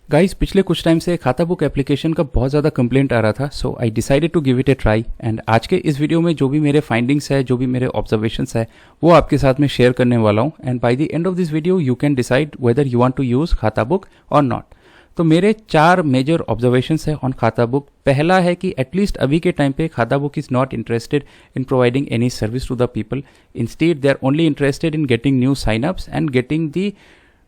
Guys पिछले कुछ time से खाता बुक एप्लीकेशन का बहुत ज़्यादा कंप्लेंट आ रहा था, so I decided to give it a try. And आज के इस वीडियो में जो भी मेरे फाइंडिंग्स है, जो भी मेरे ऑब्जर्वेशंस है, वो आपके साथ में शेयर करने वाला हूँ। And by the end of this video you can decide whether you want to use Khata book और नॉट। तो मेरे 4 मेजर ऑब्जर्वेशंस है ऑन खाता बुक। पहला है कि एटलीस्ट अभी के टाइम पे Khata book is not interested in providing any service to the people. Instead they are only interested in getting new sign ups and getting the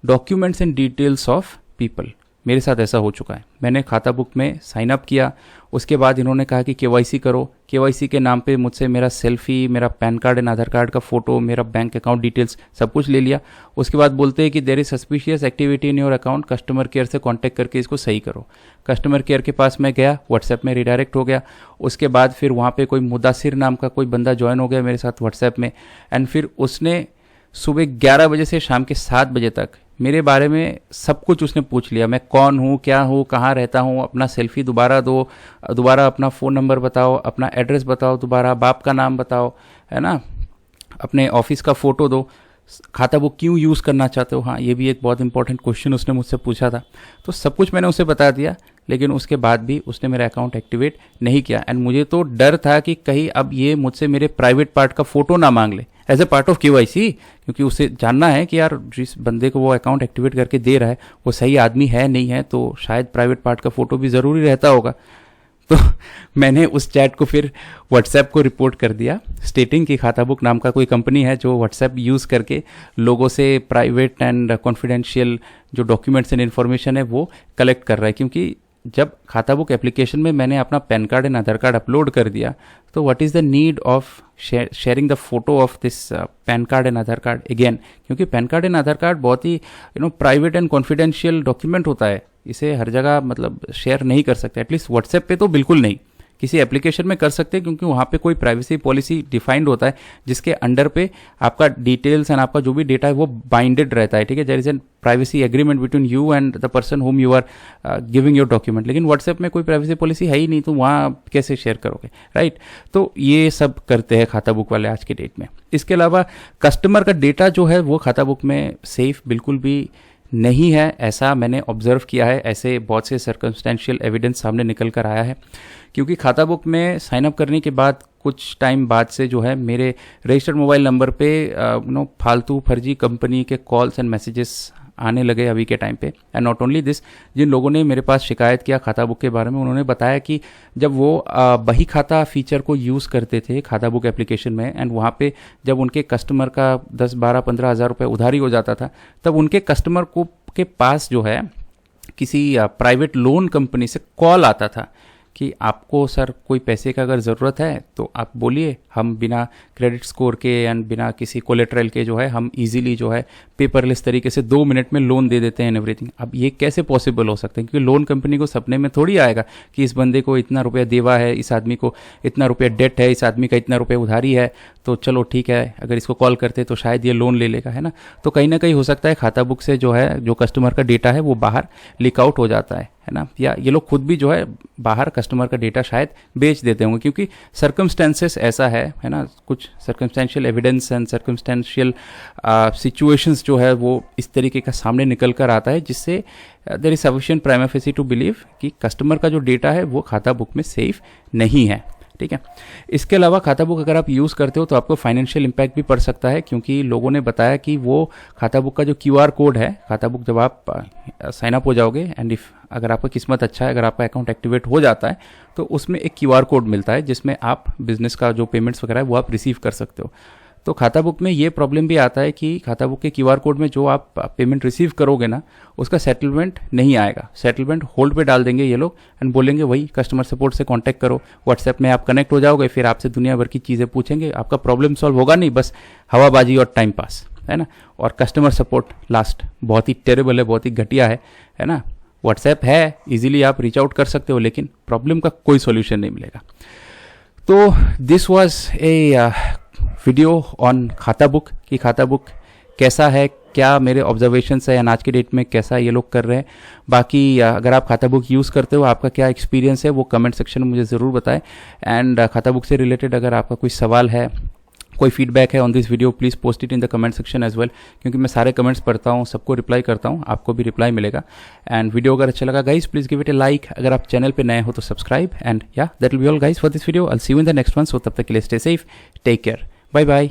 documents and details of people. मेरे साथ ऐसा हो चुका है। मैंने खाता बुक में साइन अप किया, उसके बाद इन्होंने कहा कि केवाईसी करो। केवाईसी के नाम पे मुझसे मेरा सेल्फी, मेरा PAN card and Aadhaar card का फोटो, मेरा बैंक अकाउंट डिटेल्स सब कुछ ले लिया। उसके बाद बोलते हैं कि there is suspicious activity in your account, customer care से कांटेक्ट करके इसको सही करो। कस्टमर केयर के पास मैं गया, व्हाट्सएप में रिडायरेक्ट हो गया। उसके बाद फिर वहाँ पे कोई मुदासिर नाम का कोई बंदा ज्वाइन हो गया मेरे साथ व्हाट्सएप में। एंड फिर उसने सुबह 11 बजे से शाम के 7 बजे तक मेरे बारे में सब कुछ उसने पूछ लिया। मैं कौन हूँ, क्या हूँ, कहाँ रहता हूँ, अपना सेल्फी दोबारा दो, दोबारा अपना फ़ोन नंबर बताओ, अपना एड्रेस बताओ, दोबारा बाप का नाम बताओ, है ना, अपने ऑफिस का फ़ोटो दो, खाता बुक क्यों यूज़ करना चाहते हो। हाँ, ये भी एक बहुत इंपॉर्टेंट क्वेश्चन उसने मुझसे पूछा था। तो सब कुछ मैंने उसे बता दिया, लेकिन उसके बाद भी उसने मेरा अकाउंट एक्टिवेट नहीं किया। एंड मुझे तो डर था कि कहीं अब ये मुझसे मेरे प्राइवेट पार्ट का फ़ोटो ना मांग ले as a part of KYC, क्योंकि उसे जानना है कि यार जिस बंदे को वो अकाउंट एक्टिवेट करके दे रहा है वो सही आदमी है नहीं है, तो शायद प्राइवेट पार्ट का फ़ोटो भी ज़रूरी रहता होगा। तो मैंने उस चैट को फिर व्हाट्सएप को रिपोर्ट कर दिया, स्टेटिंग कि खाता बुक नाम का कोई कंपनी है जो व्हाट्सएप यूज़ करके लोगों से प्राइवेट एंड कॉन्फिडेंशियल जो डॉक्यूमेंट्स एंड इन्फॉर्मेशन है वो कलेक्ट कर रहा है। क्योंकि जब खाता बुक एप्लीकेशन में मैंने अपना PAN card and Aadhaar card upload कर दिया, तो what is the need of sharing the photo of this PAN card and Aadhaar card again, क्योंकि PAN card and Aadhaar card बहुत ही प्राइवेट एंड कॉन्फिडेंशियल डॉक्यूमेंट होता है। इसे हर जगह मतलब शेयर नहीं कर सकते, एटलीस्ट व्हाट्सएप पे तो बिल्कुल नहीं। किसी एप्लीकेशन में कर सकते हैं क्योंकि वहाँ पे कोई प्राइवेसी पॉलिसी डिफाइंड होता है जिसके अंडर पे आपका डिटेल्स एंड आपका जो भी डेटा है वो बाइंडेड रहता है। ठीक है, there is an privacy agreement between you and the person whom you are giving your document. लेकिन व्हाट्सएप में कोई प्राइवेसी पॉलिसी है ही नहीं, तो वहाँ कैसे शेयर करोगे, राइट। तो ये सब करते हैं खाता बुक वाले आज के डेट में। इसके अलावा कस्टमर का डेटा जो है वो खाता बुक में सेफ बिल्कुल भी नहीं है, ऐसा मैंने ऑब्जर्व किया है। ऐसे बहुत से सर्कमस्टेंशियल एविडेंस सामने निकल कर आया है, क्योंकि खाता बुक में साइन अप करने के बाद कुछ टाइम बाद से जो है मेरे रजिस्टर्ड मोबाइल नंबर पे फालतू फर्जी कंपनी के कॉल्स एंड मैसेजेस आने लगे अभी के टाइम पे। एंड नॉट ओनली दिस, जिन लोगों ने मेरे पास शिकायत किया खाता बुक के बारे में, उन्होंने बताया कि जब वो बही खाता फीचर को यूज़ करते थे खाता बुक एप्लीकेशन में, एंड वहाँ पे जब उनके कस्टमर का 10, 12, 15 हज़ार रुपये उधारी हो जाता था, तब उनके कस्टमर को के पास जो है किसी प्राइवेट लोन कंपनी से कॉल आता था कि आपको सर कोई पैसे का अगर ज़रूरत है तो आप बोलिए, हम बिना क्रेडिट स्कोर के एंड बिना किसी कोलेट्रल के जो है हम इजीली जो है पेपरलेस तरीके से 2 मिनट में लोन दे देते हैं एवरीथिंग। अब ये कैसे पॉसिबल हो सकता है, क्योंकि लोन कंपनी को सपने में थोड़ी आएगा कि इस बंदे को इतना रुपया देवा है, इस आदमी को इतना रुपया डेट है, इस आदमी का इतना रुपया उधारी है, तो चलो ठीक है अगर इसको कॉल करते तो शायद ये लोन ले लेगा, है ना। तो कहीं ना कहीं हो सकता है खाता बुक से जो है जो कस्टमर का डेटा है वो बाहर लीक आउट हो जाता है ना, या ये लोग खुद भी जो है बाहर कस्टमर का डेटा शायद बेच देते होंगे, क्योंकि सर्कमस्टेंसेस ऐसा है ना, कुछ circumstantial evidence and circumstantial situations जो है वो इस तरीके का सामने निकल कर आता है, जिससे there is sufficient prima facie to believe कि कस्टमर का जो डेटा है वो खाता बुक में सेफ नहीं है। ठीक है, इसके अलावा खाता बुक अगर आप यूज़ करते हो तो आपको फाइनेंशियल इम्पैक्ट भी पड़ सकता है, क्योंकि लोगों ने बताया कि वो खाता बुक का जो QR कोड है, खाता बुक जब आप साइन अप हो जाओगे एंड इफ अगर आपका किस्मत अच्छा है, अगर आपका अकाउंट एक्टिवेट हो जाता है तो उसमें एक QR कोड मिलता है जिसमें आप बिजनेस का जो पेमेंट्स वगैरह है वो आप रिसीव कर सकते हो। तो खाता बुक में ये प्रॉब्लम भी आता है कि खाता बुक के QR कोड में जो आप पेमेंट रिसीव करोगे ना, उसका सेटलमेंट नहीं आएगा। सेटलमेंट होल्ड पे डाल देंगे ये लोग एंड बोलेंगे वही कस्टमर सपोर्ट से कांटेक्ट करो। व्हाट्सएप में आप कनेक्ट हो जाओगे, फिर आपसे दुनिया भर की चीज़ें पूछेंगे, आपका प्रॉब्लम सॉल्व होगा नहीं, बस हवाबाजी और टाइम पास, है ना। और कस्टमर सपोर्ट लास्ट बहुत ही टेरेबल है, बहुत ही घटिया है ना। व्हाट्सएप है, इजीली आप रीच आउट कर सकते हो, लेकिन प्रॉब्लम का कोई सॉल्यूशन नहीं मिलेगा। तो this was a video on Khata book कि खाता बुक कैसा है, क्या मेरे ऑब्जर्वेशंस है, आज के डेट में कैसा ये लोग कर रहे हैं। बाकी अगर आप खाता बुक यूज़ करते हो, आपका क्या एक्सपीरियंस है वो कमेंट सेक्शन में मुझे ज़रूर बताएं। एंड खाता बुक से रिलेटेड अगर आपका कोई सवाल है, कोई फीडबैक है on this video, please post it in the comment section as well, क्योंकि मैं सारे कमेंट्स पढ़ता हूँ, सबको रिप्लाई करता हूँ, आपको भी रिप्लाई मिलेगा। एंड वीडियो अगर अच्छा लगा guys, please give it a like, अगर आप चैनल पे नए हो तो subscribe, and yeah that will be all guys for this video. I will see you in the next one. So तब तक के लिए stay safe, take care, bye bye.